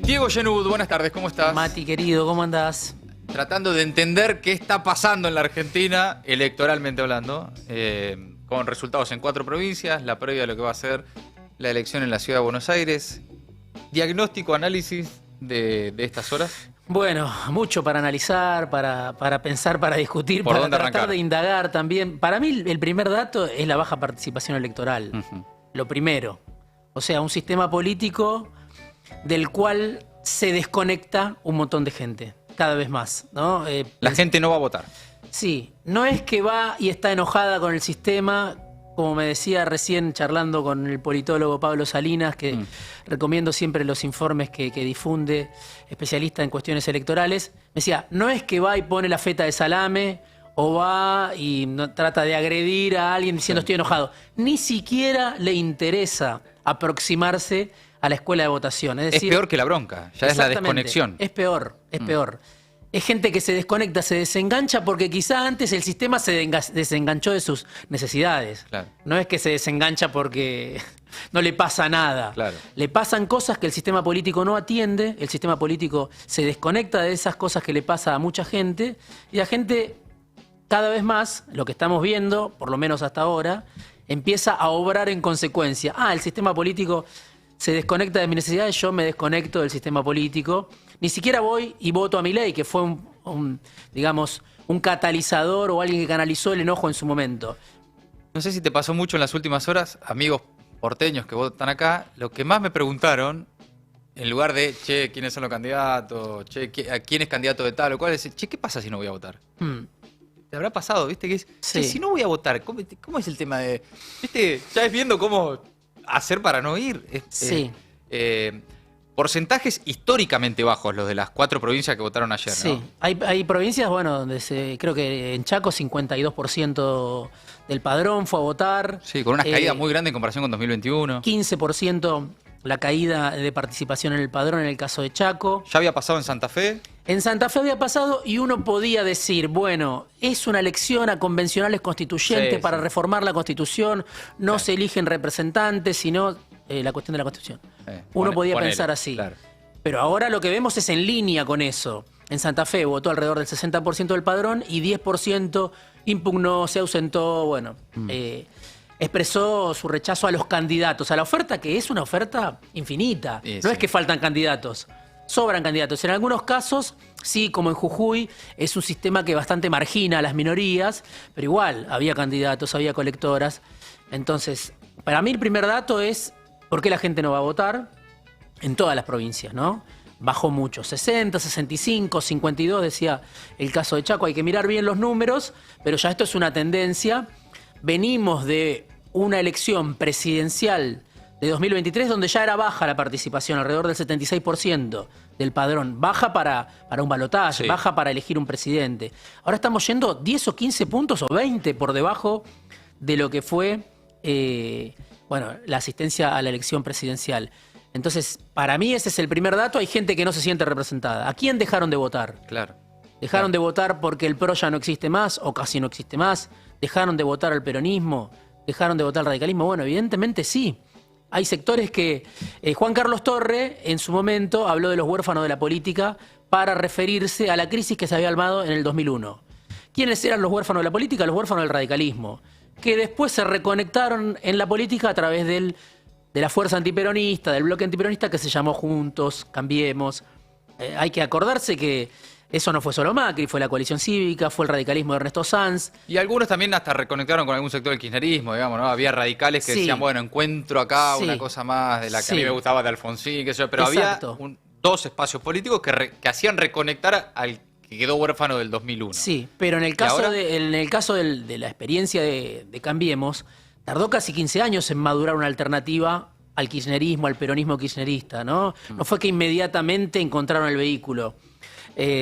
Diego Genud, buenas tardes, ¿cómo estás? Mati, querido, ¿cómo andás? Tratando de entender qué está pasando en la Argentina, electoralmente hablando, con resultados en 4 provincias, la previa de lo que va a ser la elección en la Ciudad de Buenos Aires. Diagnóstico, análisis de estas horas. Bueno, mucho para analizar, para pensar, para discutir, ¿Por para dónde tratar arrancar? de indagar también. Para mí el primer dato es la baja participación electoral. Lo primero. O sea, un sistema político del cual se desconecta un montón de gente, cada vez más, ¿no? La gente no va a votar. Sí, no es que va y está enojada con el sistema, como me decía recién charlando con el politólogo Pablo Salinas, que recomiendo siempre los informes que difunde, especialista en cuestiones electorales. Me decía, no es que va y pone la feta de salame o va y trata de agredir a alguien diciendo estoy enojado. Ni siquiera le interesa aproximarse a la escuela de votación. Es decir, Es peor que la bronca, ya es la exactamente, desconexión. Es peor, es peor. Es gente que se desconecta, se desengancha porque quizá antes el sistema se desenganchó de sus necesidades. Claro. No es que se desengancha porque no le pasa nada. Claro. Le pasan cosas que el sistema político no atiende, el sistema político se desconecta de esas cosas que le pasa a mucha gente y la gente cada vez más, lo que estamos viendo, por lo menos hasta ahora, empieza a obrar en consecuencia. El sistema político se desconecta de mis necesidades, yo me desconecto del sistema político. Ni siquiera voy y voto a Milei, que fue digamos, un catalizador o alguien que canalizó el enojo en su momento. No sé si te pasó mucho en las últimas horas, amigos porteños que votan acá, lo que más me preguntaron, en lugar de, che, ¿quiénes son los candidatos? Che, ¿a quién es candidato de tal o cual? Es, che, ¿qué pasa si no voy a votar? ¿Te habrá pasado, viste? Que es, Sí. che, si no voy a votar, ¿cómo es el tema de...? ¿Viste? Ya es viendo cómo hacer para no ir. Sí. Porcentajes históricamente bajos los de las 4 provincias que votaron ayer, Sí, ¿no? hay provincias, bueno, donde creo que en Chaco 52% del padrón fue a votar. Sí, con unas caídas muy grandes en comparación con 2021. 15% la caída de participación en el padrón en el caso de Chaco. ¿Ya había pasado en Santa Fe? En Santa Fe había pasado y uno podía decir, bueno, es una elección a convencionales constituyentes Sí, para sí. reformar la Constitución, no Claro. se eligen representantes, sino la cuestión de la Constitución. Uno podía Ponele, pensar así. claro. Pero ahora lo que vemos es en línea con eso. En Santa Fe votó alrededor del 60% del padrón y 10% impugnó, se ausentó, bueno, expresó su rechazo a los candidatos, a la oferta que es una oferta infinita. Sí, No sí. es que faltan candidatos, sobran candidatos. En algunos casos, sí, como en Jujuy, es un sistema que bastante margina a las minorías, pero igual había candidatos, había colectoras. Entonces, para mí el primer dato es por qué la gente no va a votar en todas las provincias, ¿no? Bajó mucho, 60, 65, 52, decía el caso de Chaco. Hay que mirar bien los números, pero ya esto es una tendencia. Venimos de una elección presidencial de 2023 donde ya era baja la participación, alrededor del 76% del padrón. Baja para un balotaje, Sí. baja para elegir un presidente. Ahora estamos yendo 10 o 15 puntos o 20 por debajo de lo que fue la asistencia a la elección presidencial. Entonces, para mí ese es el primer dato. Hay gente que no se siente representada. ¿A quién dejaron de votar? Claro. ¿Dejaron de votar porque el PRO ya no existe más o casi no existe más? ¿Dejaron de votar al peronismo? ¿Dejaron de votar al radicalismo? Bueno, evidentemente sí. Hay sectores que... Juan Carlos Torre, en su momento, habló de los huérfanos de la política para referirse a la crisis que se había armado en el 2001. ¿Quiénes eran los huérfanos de la política? Los huérfanos del radicalismo, que después se reconectaron en la política a través de la fuerza antiperonista, del bloque antiperonista que se llamó Juntos, Cambiemos. Hay que acordarse que eso no fue solo Macri, fue la coalición cívica, fue el radicalismo de Ernesto Sanz. Y algunos también hasta reconectaron con algún sector del kirchnerismo, digamos, ¿no? Había radicales que Sí. decían, bueno, encuentro acá Sí. una cosa más de la que a mí Sí. me gustaba de Alfonsín, qué sé yo, pero Exacto. había 2 espacios políticos que hacían reconectar al que quedó huérfano del 2001. Sí, pero en el caso, ahora? de la experiencia de Cambiemos, tardó casi 15 años en madurar una alternativa al kirchnerismo, al peronismo kirchnerista, ¿no? No fue que inmediatamente encontraron el vehículo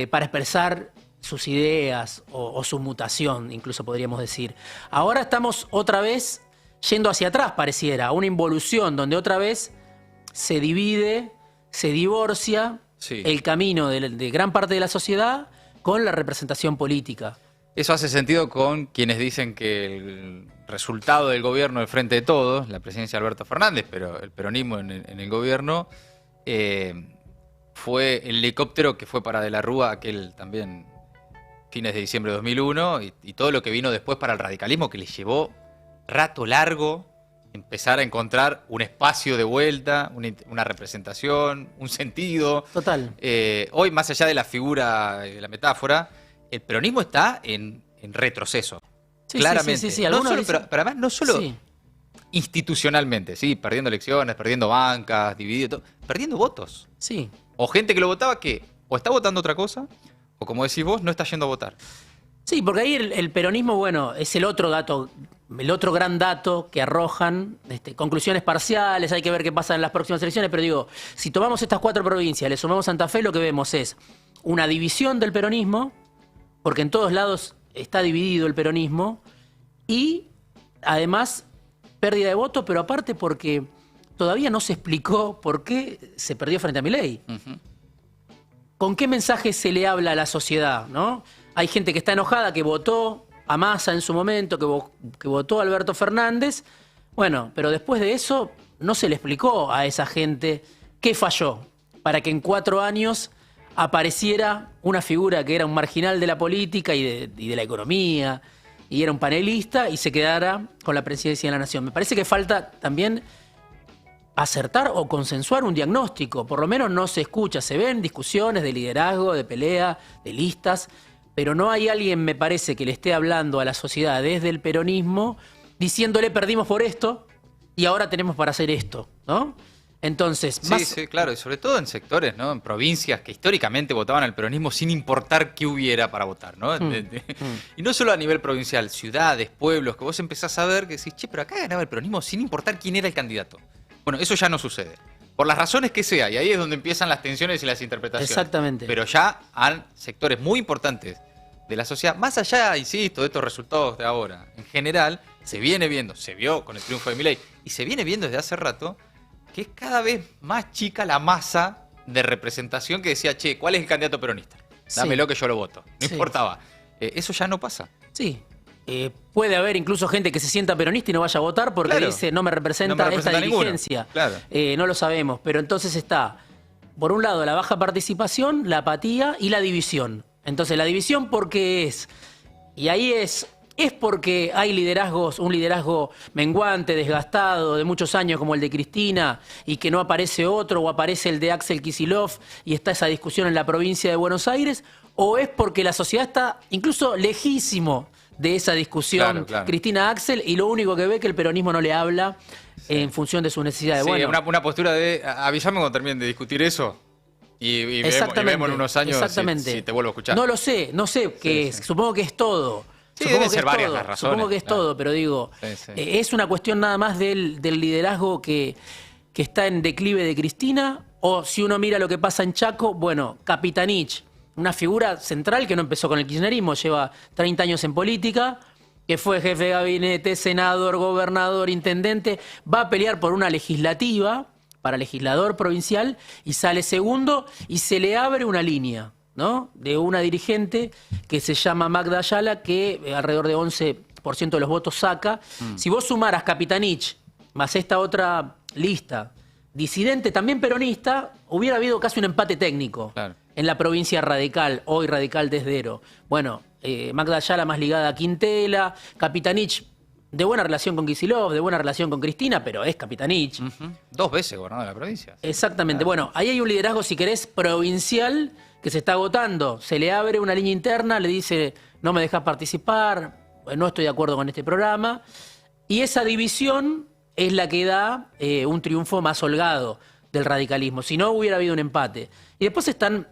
para expresar sus ideas o su mutación, incluso podríamos decir. Ahora estamos otra vez yendo hacia atrás, pareciera, una involución donde otra vez se divide, se divorcia Sí. el camino de gran parte de la sociedad con la representación política. Eso hace sentido con quienes dicen que el resultado del gobierno del Frente de Todos, la presidencia de Alberto Fernández, pero el peronismo en el gobierno, fue el helicóptero que fue para De la Rúa, aquel también fines de diciembre de 2001, y todo lo que vino después para el radicalismo, que le llevó rato largo empezar a encontrar un espacio de vuelta, una representación, un sentido. Total. Hoy, más allá de la figura, de la metáfora, el peronismo está en retroceso. Sí, claramente. sí. No solo, pero además no solo Sí. institucionalmente, ¿sí? Perdiendo elecciones, perdiendo bancas, dividido, perdiendo votos. Sí. O gente que lo votaba que o está votando otra cosa, o como decís vos, no está yendo a votar. Sí, porque ahí el peronismo, bueno, es el otro dato, el otro gran dato que arrojan, conclusiones parciales, hay que ver qué pasa en las próximas elecciones, pero digo, si tomamos estas 4 provincias, le sumamos Santa Fe, lo que vemos es una división del peronismo, porque en todos lados está dividido el peronismo, y además pérdida de votos, pero aparte porque todavía no se explicó por qué se perdió frente a Milei. ¿Con qué mensaje se le habla a la sociedad, no? Hay gente que está enojada, que votó a Massa en su momento, que votó a Alberto Fernández. Bueno, pero después de eso no se le explicó a esa gente qué falló para que en 4 años apareciera una figura que era un marginal de la política y de la economía, y era un panelista y se quedara con la presidencia de la nación. Me parece que falta también acertar o consensuar un diagnóstico. Por lo menos no se escucha, se ven discusiones de liderazgo, de pelea, de listas, pero no hay alguien, me parece, que le esté hablando a la sociedad desde el peronismo, diciéndole perdimos por esto y ahora tenemos para hacer esto, ¿no? Entonces, Sí, claro, y sobre todo en sectores, ¿no? En provincias que históricamente votaban al peronismo sin importar qué hubiera para votar, ¿no? Y no solo a nivel provincial, ciudades, pueblos, que vos empezás a ver que decís, che, pero acá ganaba el peronismo sin importar quién era el candidato. Bueno, eso ya no sucede. Por las razones que sea, y ahí es donde empiezan las tensiones y las interpretaciones. Exactamente. Pero ya han sectores muy importantes de la sociedad, más allá, insisto, de estos resultados de ahora, en general, se viene viendo, se vio con el triunfo de Milei, y se viene viendo desde hace rato, que es cada vez más chica la masa de representación que decía, che, ¿cuál es el candidato peronista? Dámelo que yo lo voto. No importaba. Eso ya no pasa. Sí. Puede haber incluso gente que se sienta peronista y no vaya a votar porque dice no me representa esta dirigencia. Claro. No lo sabemos. Pero entonces está, por un lado, la baja participación, la apatía y la división. Entonces, la división, ¿por qué es? Y ahí es porque hay liderazgos, un liderazgo menguante, desgastado, de muchos años como el de Cristina, y que no aparece otro, o aparece el de Axel Kicillof, y está esa discusión en la provincia de Buenos Aires, o es porque la sociedad está incluso lejísimo de esa discusión, claro. Cristina Axel, y lo único que ve es que el peronismo no le habla en función de sus necesidades. Sí, bueno, una postura de avísame cuando terminen de discutir eso y vemos en unos años si te vuelvo a escuchar. No lo sé, no sé qué es, supongo que es todo. Sí, deben ser varias las razones. Supongo que es todo, pero digo, es una cuestión nada más del liderazgo que está en declive de Cristina, o si uno mira lo que pasa en Chaco, bueno, Capitanich, una figura central que no empezó con el kirchnerismo, lleva 30 años en política, que fue jefe de gabinete, senador, gobernador, intendente, va a pelear por una legislativa para legislador provincial y sale segundo y se le abre una línea, ¿no? De una dirigente que se llama Magda Ayala, que alrededor de 11% de los votos saca. Si vos sumaras Capitanich más esta otra lista, disidente, también peronista, hubiera habido casi un empate técnico en la provincia radical, hoy radical desde Ero. Bueno, Magda Ayala más ligada a Quintela, Capitanich de buena relación con Kicillof, de buena relación con Cristina, pero es Capitanich. 2 veces gobernador de la provincia. Exactamente. Bueno, ahí hay un liderazgo, si querés, provincial, que se está agotando. Se le abre una línea interna, le dice, no me dejas participar, no estoy de acuerdo con este programa. Y esa división es la que da un triunfo más holgado del radicalismo. Si no, hubiera habido un empate. Y después están,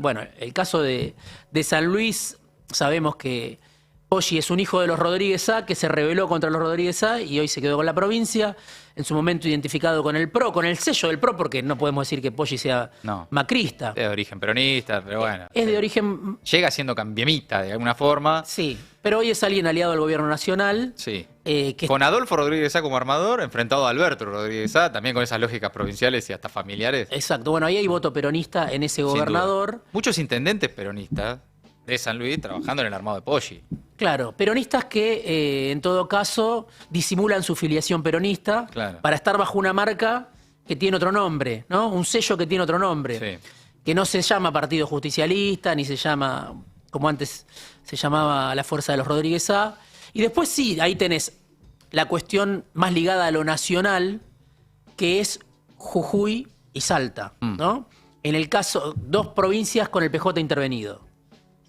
bueno, el caso de San Luis, sabemos que Poggi es un hijo de los Rodríguez Sá, que se rebeló contra los Rodríguez Sá y hoy se quedó con la provincia, en su momento identificado con el PRO, con el sello del PRO, porque no podemos decir que Poggi sea macrista. Es de origen peronista, pero bueno. Es de origen... Llega siendo cambiemita de alguna forma. Sí, pero hoy es alguien aliado al gobierno nacional. Sí. Con Adolfo Rodríguez Sá como armador, enfrentado a Alberto Rodríguez Sá, también con esas lógicas provinciales y hasta familiares. Exacto, bueno, ahí hay voto peronista en ese gobernador. Muchos intendentes peronistas de San Luis trabajando en el armado de Poggi. Claro, peronistas que en todo caso disimulan su filiación peronista para estar bajo una marca que tiene otro nombre, ¿no? Un sello que tiene otro nombre. Sí. que no se llama Partido Justicialista, ni se llama, como antes se llamaba, la Fuerza de los Rodríguez A. Y después sí, ahí tenés la cuestión más ligada a lo nacional, que es Jujuy y Salta, ¿no? En el caso, 2 provincias con el PJ intervenido.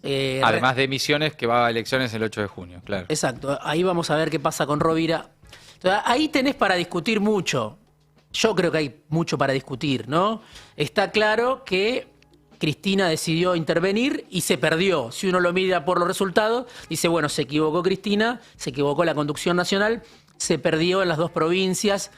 Además de Misiones, que va a elecciones el 8 de junio, claro. Exacto, ahí vamos a ver qué pasa con Rovira. Entonces, ahí tenés para discutir mucho. Yo creo que hay mucho para discutir, ¿no? Está claro que Cristina decidió intervenir y se perdió. Si uno lo mira por los resultados, dice, bueno, se equivocó Cristina, se equivocó la conducción nacional, se perdió en las 2 provincias,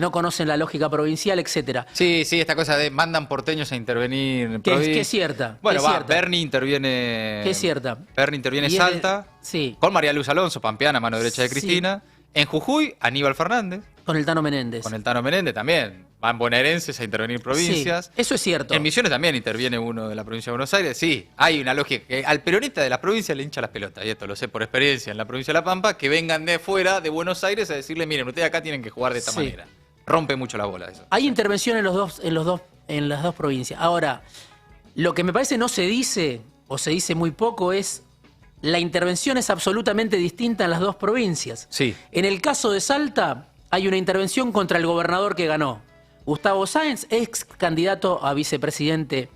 no conocen la lógica provincial, etcétera. Sí, esta cosa de mandan porteños a intervenir en provincia. Que es cierta. Bueno, que es cierta. Bernie interviene... Que es cierta. Bernie interviene Y Salta, sí. con María Luz Alonso, pampeana, mano derecha de Cristina. Sí. En Jujuy, Aníbal Fernández. Con el Tano Menéndez. Con el Tano Menéndez también. Van bonaerenses a intervenir provincias. Sí, eso es cierto. En Misiones también interviene uno de la provincia de Buenos Aires. Sí, hay una lógica que al peronista de las provincias le hincha las pelotas. Y esto lo sé por experiencia en la provincia de La Pampa, que vengan de fuera, de Buenos Aires, a decirle, miren, ustedes acá tienen que jugar de esta manera. Rompe mucho la bola eso. Hay intervención en las dos provincias. Ahora, lo que me parece no se dice, o se dice muy poco, es la intervención es absolutamente distinta en las 2 provincias. Sí. En el caso de Salta, hay una intervención contra el gobernador que ganó. Gustavo Sáenz, ex candidato a vicepresidente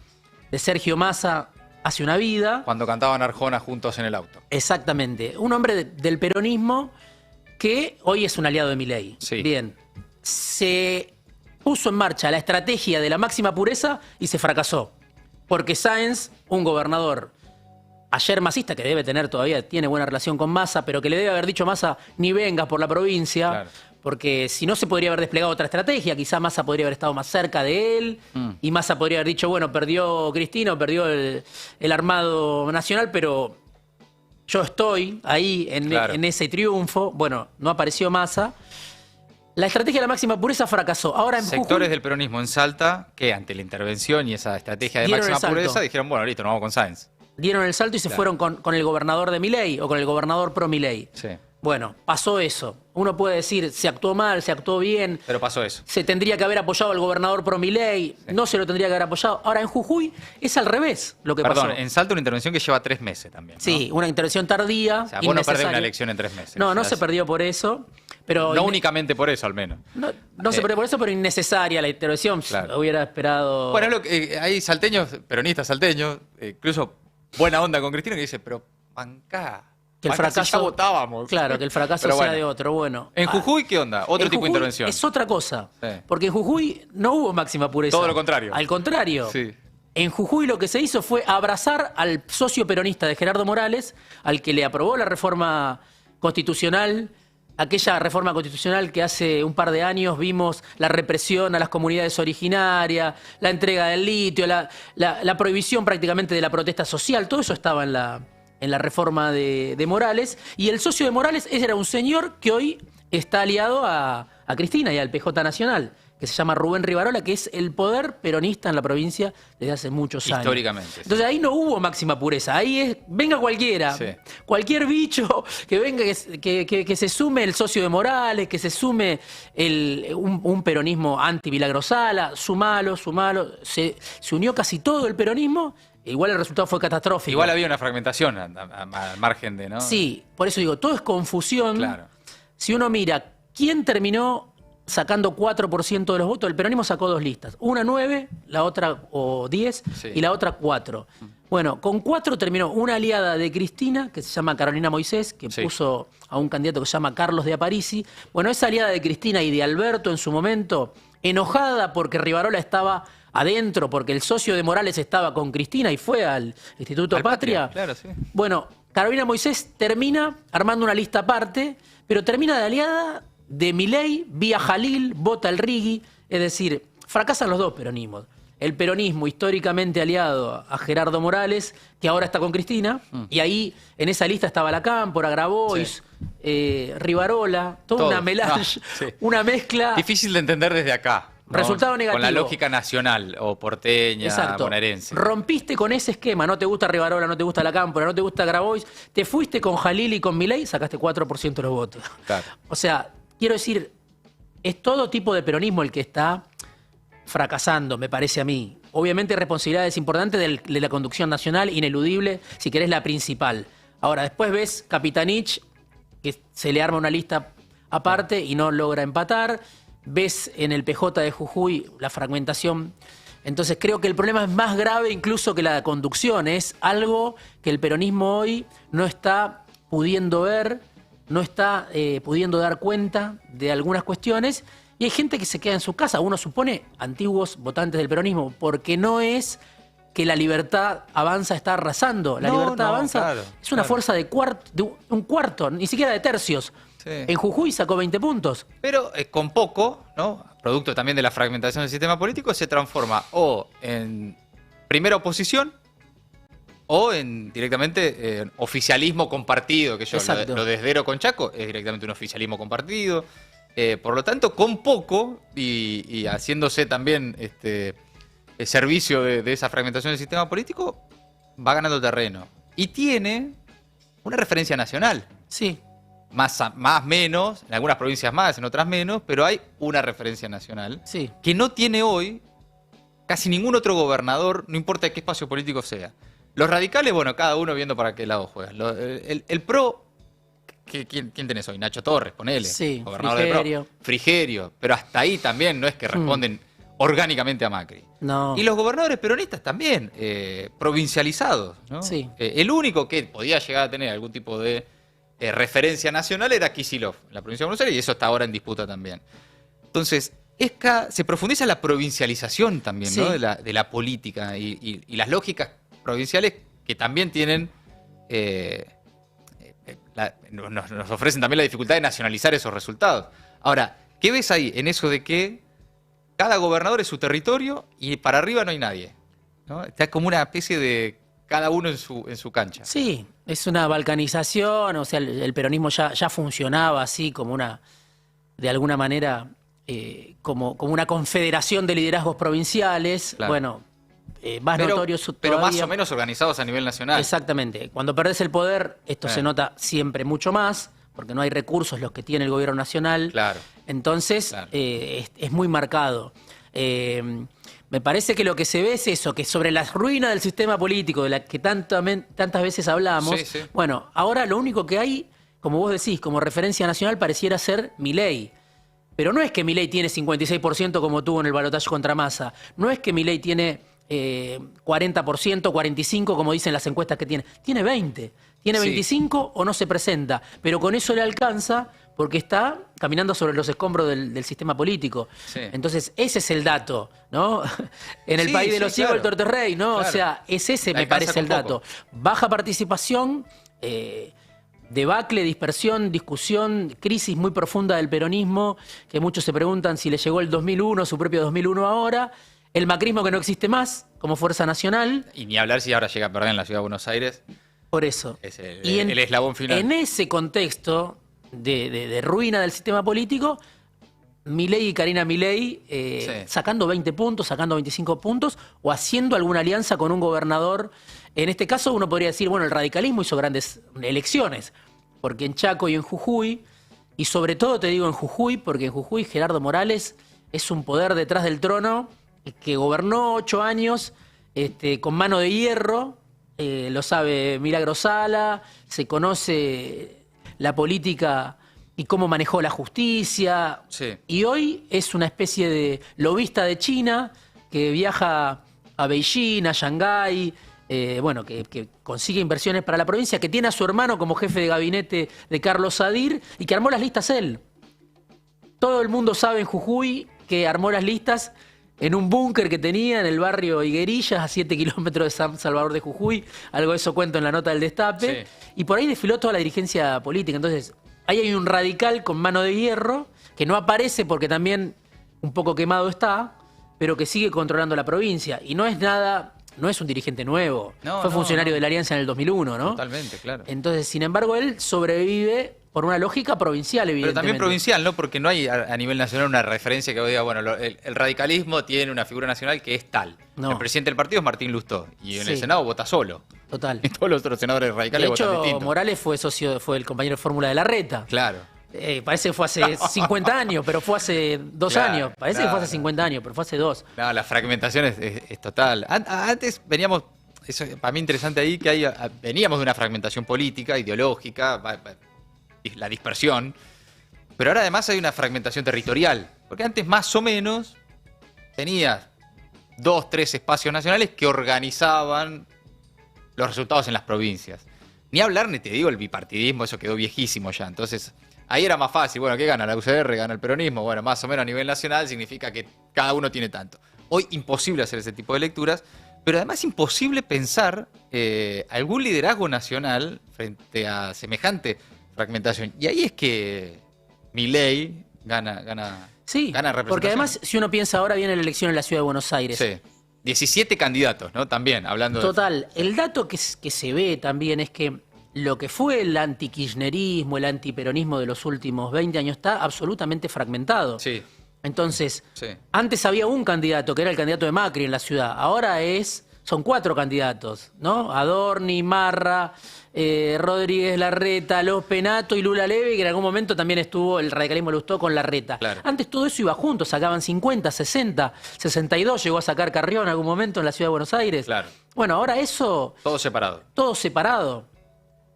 de Sergio Massa hace una vida. Cuando cantaban Arjona juntos en el auto. Exactamente. Un hombre del peronismo que hoy es un aliado de Milei. Sí. Bien. Se puso en marcha la estrategia de la máxima pureza y se fracasó. Porque Sáenz, un gobernador ayer masista, que debe tener todavía, tiene buena relación con Massa, pero que le debe haber dicho Massa, ni vengas por la provincia, Claro. porque si no se podría haber desplegado otra estrategia, quizá Massa podría haber estado más cerca de él, y Massa podría haber dicho, bueno, perdió Cristina, perdió el armado nacional, pero yo estoy ahí en ese triunfo. Bueno, no apareció Massa. La estrategia de la máxima pureza fracasó. Ahora en Sectores Jujuy, del peronismo en Salta, que ante la intervención y esa estrategia de Dieron el máxima salto. pureza, dijeron, bueno, listo, nos vamos con Sáenz. dieron el salto y se fueron con el gobernador de Milei o con el gobernador pro Milei. Sí. Bueno, pasó eso. Uno puede decir, se actuó mal, se actuó bien. Pero pasó eso. Se tendría que haber apoyado al gobernador pro Milei, no se lo tendría que haber apoyado. Ahora en Jujuy es al revés lo que Perdón, pasó. en Salta una intervención que lleva 3 meses también, ¿no? Sí, una intervención tardía. O sea, vos no perdés una innecesaria. elección en 3 meses. No, O no sea, se perdió por eso. Pero No únicamente por eso, al menos. no se perdió por eso, pero innecesaria la intervención. Claro. Hubiera esperado. Bueno, es lo que, hay salteños, peronistas salteños, incluso buena onda con Cristina, que dice, pero bancá. Que el bancá, si fracaso. ya votábamos. Claro, que el fracaso Pero sea bueno. de otro. Bueno. En Jujuy, ¿qué onda? Otro En tipo de Jujuy intervención. Es otra cosa. Sí. Porque en Jujuy no hubo máxima pureza. Todo lo contrario. Al contrario. Sí. En Jujuy lo que se hizo fue abrazar al socio peronista de Gerardo Morales, al que le aprobó la reforma constitucional, aquella reforma constitucional que hace un par de años vimos la represión a las comunidades originarias, la entrega del litio, la prohibición prácticamente de la protesta social. Todo eso estaba en la reforma de Morales. Y el socio de Morales era un señor que hoy está aliado a Cristina y al PJ Nacional, que se llama Rubén Rivarola, que es el poder peronista en la provincia desde hace muchos años. Históricamente. Sí. Entonces ahí no hubo máxima pureza, ahí es, venga cualquiera, Sí. cualquier bicho que venga, que se sume el socio de Morales, que se sume un peronismo anti-Vilagrosala, sumalo, se unió casi todo el peronismo. Igual el resultado fue catastrófico. Igual había una fragmentación al margen de, ¿no? Sí, por eso digo, todo es confusión. Claro. Si uno mira quién terminó sacando 4% de los votos, el peronismo sacó 2 listas. Una 9, la otra o 10, Sí. y la otra 4. Bueno, con 4 terminó una aliada de Cristina, que se llama Carolina Moisés, que Sí. puso a un candidato que se llama Carlos de Aparici. Bueno, esa aliada de Cristina y de Alberto en su momento, enojada porque Rivarola estaba adentro, porque el socio de Morales estaba con Cristina y fue al Instituto Al Patria. Claro, sí. Bueno, Carolina Moisés termina armando una lista aparte, pero termina de aliada de Milei, vía Jalil, vota el Rigui, es decir, fracasan los dos peronismos. El peronismo históricamente aliado a Gerardo Morales, que ahora está con Cristina, y ahí en esa lista estaba Lacámpora, Grabois, Rivarola, toda Todo. una melange, Sí. una mezcla. Difícil de entender desde acá, ¿no? Resultado negativo. Con la lógica nacional o porteña, Exacto. bonaerense. Rompiste con ese esquema, no te gusta Rivarola, no te gusta Lacámpora, no te gusta Grabois, te fuiste con Jalil y con Milei, sacaste 4% de los votos. Claro. O sea, quiero decir, es todo tipo de peronismo el que está fracasando, me parece a mí. obviamente responsabilidades importantes de la conducción nacional, ineludible, si querés la principal. Ahora, después ves Capitanich, que se le arma una lista aparte y no logra empatar. Ves en el PJ de Jujuy la fragmentación. Entonces creo que el problema es más grave incluso que la conducción. Es algo que el peronismo hoy no está pudiendo ver, no está pudiendo dar cuenta de algunas cuestiones. Y hay gente que se queda en su casa. Uno supone antiguos votantes del peronismo, porque no es que la Libertad Avanza está arrasando. La Libertad Avanza es una fuerza de un cuarto, ni siquiera de tercios. Sí. En Jujuy sacó 20 puntos. Pero con poco, ¿no? Producto también de la fragmentación del sistema político, se transforma o en primera oposición o en directamente oficialismo compartido, que yo lo desdero con Chaco, es directamente un oficialismo compartido. Por lo tanto, con poco y haciéndose también el servicio de esa fragmentación del sistema político, va ganando terreno. Y tiene una referencia nacional. Sí. Más menos, en algunas provincias más, en otras menos, pero hay una referencia nacional que no tiene hoy casi ningún otro gobernador, no importa de qué espacio político sea. Los radicales, bueno, cada uno viendo para qué lado juega. El PRO, ¿quién tenés hoy? Nacho Torres, ponele. Sí, gobernador del PRO. Frigerio. Pero hasta ahí también no es que responden orgánicamente a Macri. No. Y los gobernadores peronistas también, provincializados, ¿no? Sí. El único que podía llegar a tener algún tipo de referencia nacional era Kicillof, en la provincia de Buenos Aires, y eso está ahora en disputa también. Entonces, se profundiza la provincialización también, ¿no? de la política y las lógicas provinciales que también tienen, nos ofrecen también la dificultad de nacionalizar esos resultados. Ahora, ¿qué ves ahí en eso de que cada gobernador es su territorio y para arriba no hay nadie, ¿no? Está como una especie de cada uno en su cancha. Sí, es una balcanización, o sea, el peronismo ya funcionaba así como de alguna manera, como una confederación de liderazgos provinciales. Claro. Bueno, más notorios todavía. Pero más o menos organizados a nivel nacional. Exactamente. Cuando perdés el poder, esto se nota siempre mucho más, porque no hay recursos los que tiene el gobierno nacional. Claro. Entonces, es muy marcado. Me parece que lo que se ve es eso, que sobre la ruina del sistema político, de la que tantas veces hablamos, bueno, ahora lo único que hay, como vos decís, como referencia nacional pareciera ser Milei. Pero no es que Milei tiene 56% como tuvo en el balotaje contra Massa. No es que Milei tiene 40%, 45% como dicen las encuestas que tiene. Tiene 20%. Tiene 25% o no se presenta. Pero con eso le alcanza porque está caminando sobre los escombros del sistema político. Sí. Entonces, ese es el dato, ¿no? En el país de los ciegos, el torterrey, ¿no? Claro. O sea, es ese, me parece, el dato. Baja participación, debacle, dispersión, discusión, crisis muy profunda del peronismo, que muchos se preguntan si le llegó el 2001, su propio 2001 ahora. El macrismo que no existe más como fuerza nacional. Y ni hablar si ahora llega a perder en la ciudad de Buenos Aires. Por eso. Es el eslabón final. En ese contexto de ruina del sistema político, Milei y Karina Milei sacando 20 puntos, sacando 25 puntos o haciendo alguna alianza con un gobernador. En este caso uno podría decir, bueno, el radicalismo hizo grandes elecciones, porque en Chaco y en Jujuy, y sobre todo te digo en Jujuy, porque en Jujuy Gerardo Morales es un poder detrás del trono que gobernó 8 años con mano de hierro, lo sabe Milagro Sala, se conoce la política y cómo manejó la justicia. Sí. Y hoy es una especie de lobista de China que viaja a Beijing, a Shanghái, bueno, que consigue inversiones para la provincia, que tiene a su hermano como jefe de gabinete de Carlos Sadir y que armó las listas él. Todo el mundo sabe en Jujuy que armó las listas en un búnker que tenía en el barrio Higuerillas, a 7 kilómetros de San Salvador de Jujuy. Algo de eso cuento en la nota del Destape. Sí. Y por ahí desfiló toda la dirigencia política. Entonces, ahí hay un radical con mano de hierro que no aparece porque también un poco quemado está, pero que sigue controlando la provincia. Y no es nada, no es un dirigente nuevo. Fue funcionario de la Alianza en el 2001, ¿no? Totalmente, claro. Entonces, sin embargo, él sobrevive por una lógica provincial, evidentemente. Pero también provincial, ¿no? Porque no hay a nivel nacional una referencia que diga, bueno, el radicalismo tiene una figura nacional que es tal. No. El presidente del partido es Martín Lustó y en el Senado vota solo. Total. Y todos los otros senadores radicales votan distinto. Morales fue el compañero de fórmula de Larreta. Claro. Parece que fue hace 50 años, pero fue hace 2 Claro, años. Parece que fue hace 50 años, pero fue hace 2. No, la fragmentación es total. Antes veníamos, eso es para mí interesante ahí, que veníamos de una fragmentación política, ideológica, la dispersión, pero ahora además hay una fragmentación territorial, porque antes más o menos tenías 2, 3 espacios nacionales que organizaban los resultados en las provincias. Ni hablar, ni te digo, el bipartidismo, eso quedó viejísimo ya. Entonces, ahí era más fácil. Bueno, ¿qué gana? La UCR, gana el peronismo. Bueno, más o menos a nivel nacional significa que cada uno tiene tanto. Hoy imposible hacer ese tipo de lecturas, pero además imposible pensar algún liderazgo nacional frente a semejante fragmentación. Y ahí es que Milei gana Sí, representación. porque además, si uno piensa ahora, viene la elección en la ciudad de Buenos Aires. Sí. 17 candidatos, ¿no? También, hablando Total, el dato que se ve también es que lo que fue el antikirchnerismo, el antiperonismo de los últimos 20 años está absolutamente fragmentado. Sí. Entonces, Sí. antes había un candidato que era el candidato de Macri en la ciudad, ahora son 4 candidatos, ¿no? Adorni, Marra, Rodríguez Larreta, Los Penato y Lula Leve, que en algún momento también estuvo, el radicalismo le gustó con Larreta. Claro. Antes todo eso iba junto, sacaban 50, 60, 62, llegó a sacar Carrión en algún momento en la ciudad de Buenos Aires. Claro. Bueno, ahora eso, Todo separado. todo separado.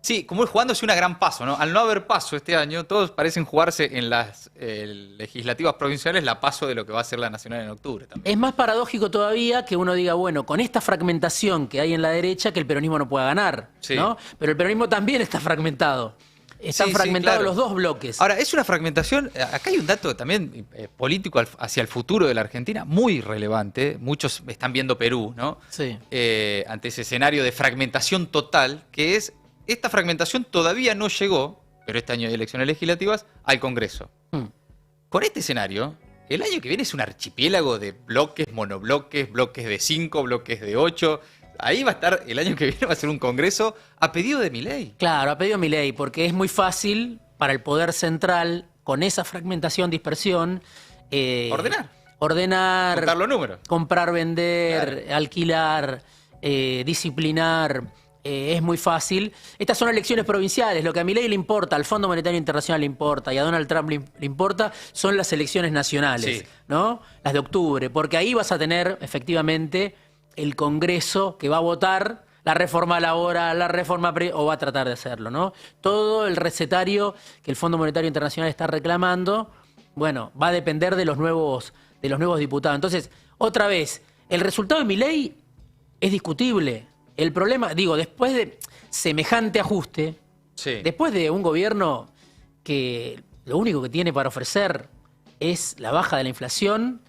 Sí, como es jugándose una gran paso, ¿no? Al no haber paso este año, todos parecen jugarse en las legislativas provinciales la paso de lo que va a ser la nacional en octubre también. Es más paradójico todavía que uno diga, bueno, con esta fragmentación que hay en la derecha, que el peronismo no pueda ganar, Sí. ¿no? Pero el peronismo también está fragmentado. Están Sí, sí, fragmentados claro. los dos bloques. Ahora, es una fragmentación, acá hay un dato también político hacia el futuro de la Argentina muy relevante. Muchos están viendo Perú, ¿no? Sí. Ante ese escenario de fragmentación total, que es, esta fragmentación todavía no llegó, pero este año hay elecciones legislativas, al Congreso. Mm. Con este escenario, el año que viene es un archipiélago de bloques, monobloques, bloques de 5, bloques de 8. Ahí va a estar, el año que viene va a ser un Congreso a pedido de Milei. Claro, ha pedido Milei, porque es muy fácil para el poder central, con esa fragmentación, dispersión, ordenar, Contar los números. comprar, vender, alquilar, disciplinar. Es muy fácil. Estas son elecciones provinciales. Lo que a Milei le importa, al Fondo Monetario Internacional le importa y a Donald Trump le importa son las elecciones nacionales, Sí. ¿no? Las de octubre, porque ahí vas a tener efectivamente el Congreso que va a votar la reforma laboral, la reforma o va a tratar de hacerlo, ¿no? Todo el recetario que el Fondo Monetario Internacional está reclamando, bueno, va a depender de los nuevos diputados. Entonces, otra vez, el resultado de Milei es discutible. El problema, digo, después de semejante ajuste, Sí. después de un gobierno que lo único que tiene para ofrecer es la baja de la inflación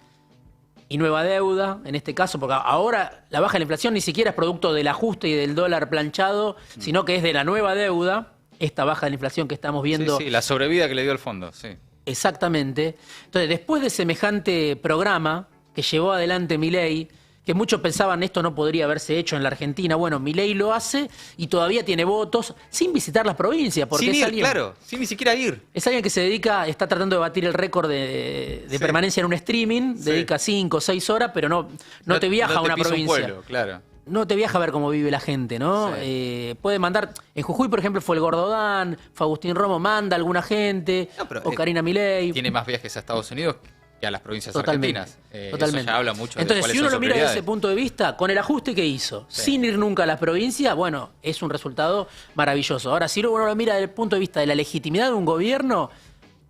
y nueva deuda, en este caso, porque ahora la baja de la inflación ni siquiera es producto del ajuste y del dólar planchado, sino que es de la nueva deuda, esta baja de la inflación que estamos viendo. Sí, la sobrevida que le dio el fondo, sí. Exactamente. Entonces, después de semejante programa que llevó adelante Milei, que muchos pensaban esto no podría haberse hecho en la Argentina, bueno, Milei lo hace y todavía tiene votos sin visitar las provincias, porque Sin es ir, alguien, claro, sin ni siquiera ir. es alguien que se dedica, está tratando de batir el récord de Sí. permanencia en un streaming, Sí. dedica 5 o 6 horas, pero no te viaja a una pisa un provincia. pueblo, claro. No te viaja a ver cómo vive la gente, ¿no? Sí. Puede mandar. En Jujuy, por ejemplo, fue el Gordodán, fue Agustín Romo, manda a alguna gente, No, pero, o Karina Milei. Tiene más viajes a Estados Unidos que a las provincias Totalmente. argentinas. Totalmente. Eso ya habla mucho Entonces, de cuáles si uno son lo sus mira desde prioridades. ese punto de vista, con el ajuste que hizo, Sí. sin ir nunca a las provincias, bueno, es un resultado maravilloso. Ahora, si uno lo mira desde el punto de vista de la legitimidad de un gobierno,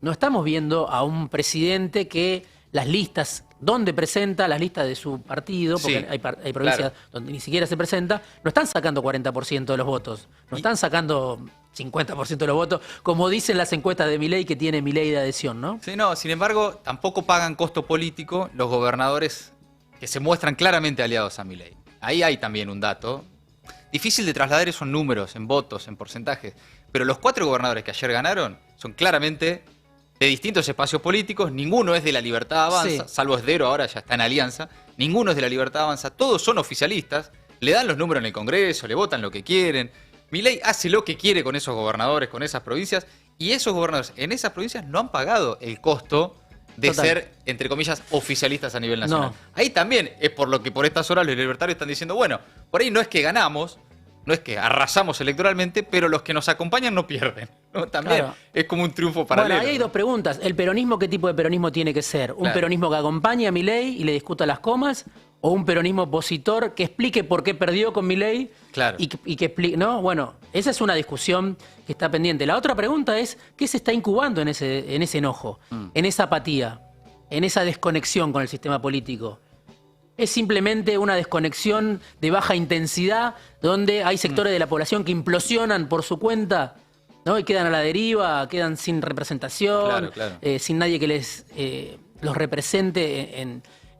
no estamos viendo a un presidente que las listas, donde presenta las listas de su partido, porque Sí, hay provincias claro. donde ni siquiera se presenta, no están sacando 40% de los votos, no Y- están sacando 50% de los votos, como dicen las encuestas de Milei que tiene Milei de adhesión, ¿no? Sí, no, sin embargo, tampoco pagan costo político los gobernadores que se muestran claramente aliados a Milei. Ahí hay también un dato. Difícil de trasladar esos números en votos, en porcentajes. Pero los 4 gobernadores que ayer ganaron son claramente de distintos espacios políticos. Ninguno es de la Libertad Avanza, Sí. salvo Esdero, ahora ya está en alianza. Ninguno es de la Libertad Avanza. Todos son oficialistas. Le dan los números en el Congreso, le votan lo que quieren. Milei hace lo que quiere con esos gobernadores, con esas provincias. Y esos gobernadores en esas provincias no han pagado el costo de Total. ser, entre comillas, oficialistas a nivel nacional. No. Ahí también es por lo que por estas horas los libertarios están diciendo, bueno, por ahí no es que ganamos, no es que arrasamos electoralmente, pero los que nos acompañan no pierden, ¿no? También Claro. es como un triunfo paralelo. Bueno, ahí hay dos preguntas. ¿El peronismo qué tipo de peronismo tiene que ser? ¿Un Claro. peronismo que acompañe a Milei y le discuta las comas? ¿O un peronismo opositor que explique por qué perdió con Milei? Claro. Y que explique, ¿no? Bueno, esa es una discusión que está pendiente. La otra pregunta es, ¿qué se está incubando en ese enojo, en esa apatía, en esa desconexión con el sistema político? ¿Es simplemente una desconexión de baja intensidad donde hay sectores de la población que implosionan por su cuenta, ¿no? Y quedan a la deriva, quedan sin representación, Claro. sin nadie que los represente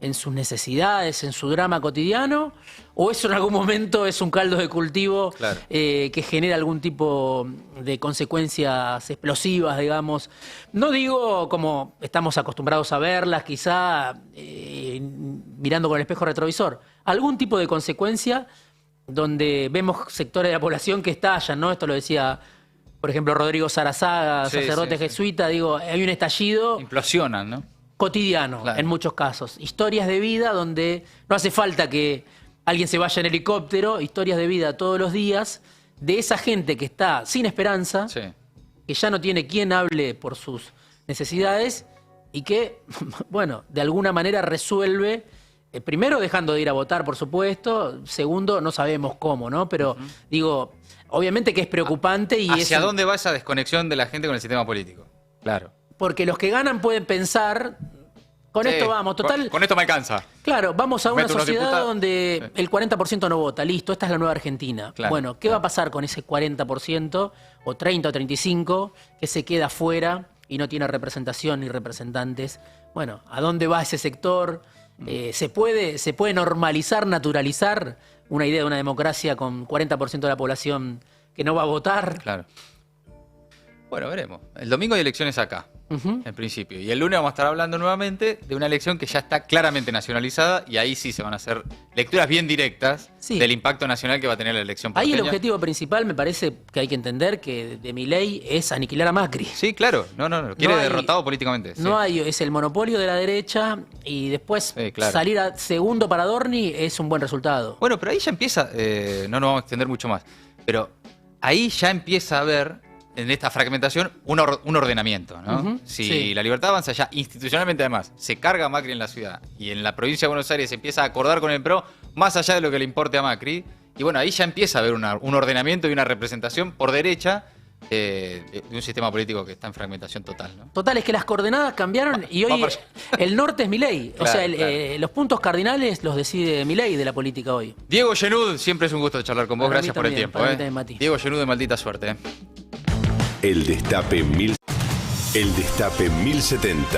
en sus necesidades, en su drama cotidiano? ¿O eso en algún momento es un caldo de cultivo Claro. que genera algún tipo de consecuencias explosivas, digamos? No digo como estamos acostumbrados a verlas, quizá mirando con el espejo retrovisor. Algún tipo de consecuencia donde vemos sectores de la población que estallan, ¿no? Esto lo decía, por ejemplo, Rodrigo Sarazaga, Sí, sacerdote sí. jesuita. Digo, hay un estallido Implosionan, ¿no? cotidiano, Claro. en muchos casos. Historias de vida donde no hace falta que alguien se vaya en helicóptero, historias de vida todos los días de esa gente que está sin esperanza, Sí. que ya no tiene quien hable por sus necesidades y que, bueno, de alguna manera resuelve, primero dejando de ir a votar, por supuesto, segundo, no sabemos cómo, ¿no? Pero digo, obviamente que es preocupante y ¿Hacia es dónde va esa desconexión de la gente con el sistema político? Claro. porque los que ganan pueden pensar, con Sí, esto vamos, total. Con esto me alcanza. Claro, vamos a una Meto unos sociedad diputados. donde Sí. el 40% no vota, listo, esta es la nueva Argentina. Claro, Bueno, ¿qué va a pasar con ese 40% o 30 o 35 que se queda fuera y no tiene representación ni representantes? Bueno, ¿a dónde va ese sector? ¿Se puede normalizar, naturalizar una idea de una democracia con 40% de la población que no va a votar? Claro. Bueno, veremos. El domingo hay elecciones acá, Ujú. en principio. Y el lunes vamos a estar hablando nuevamente de una elección que ya está claramente nacionalizada y ahí sí se van a hacer lecturas bien directas Sí. del impacto nacional que va a tener la elección Ahí el porteña. objetivo principal me parece que hay que entender que de Milei es aniquilar a Macri. Sí, claro. No, lo quiere No hay- derrotado políticamente. Sí. No hay, es el monopolio de la derecha y después Sí, claro. salir a segundo para Dorni es un buen resultado. Bueno, pero ahí ya empieza, no nos vamos a extender mucho más, pero ahí ya empieza a haber, en esta fragmentación, un ordenamiento, ¿no? Ujú, Si sí. la Libertad Avanza ya institucionalmente además se carga a Macri en la ciudad y en la provincia de Buenos Aires se empieza a acordar con el PRO más allá de lo que le importe a Macri, y bueno, ahí ya empieza a haber un ordenamiento y una representación por derecha de un sistema político que está en fragmentación total, ¿no? Total, es que las coordenadas cambiaron y va hoy para el norte es Milei. O Claro, sea, claro. los puntos cardinales los decide Milei de la política hoy. Diego Genud, siempre es un gusto charlar con vos, Para mí gracias por el también, tiempo. para mí también, Mati. Diego Genud de Maldita Suerte. El Destape 1070.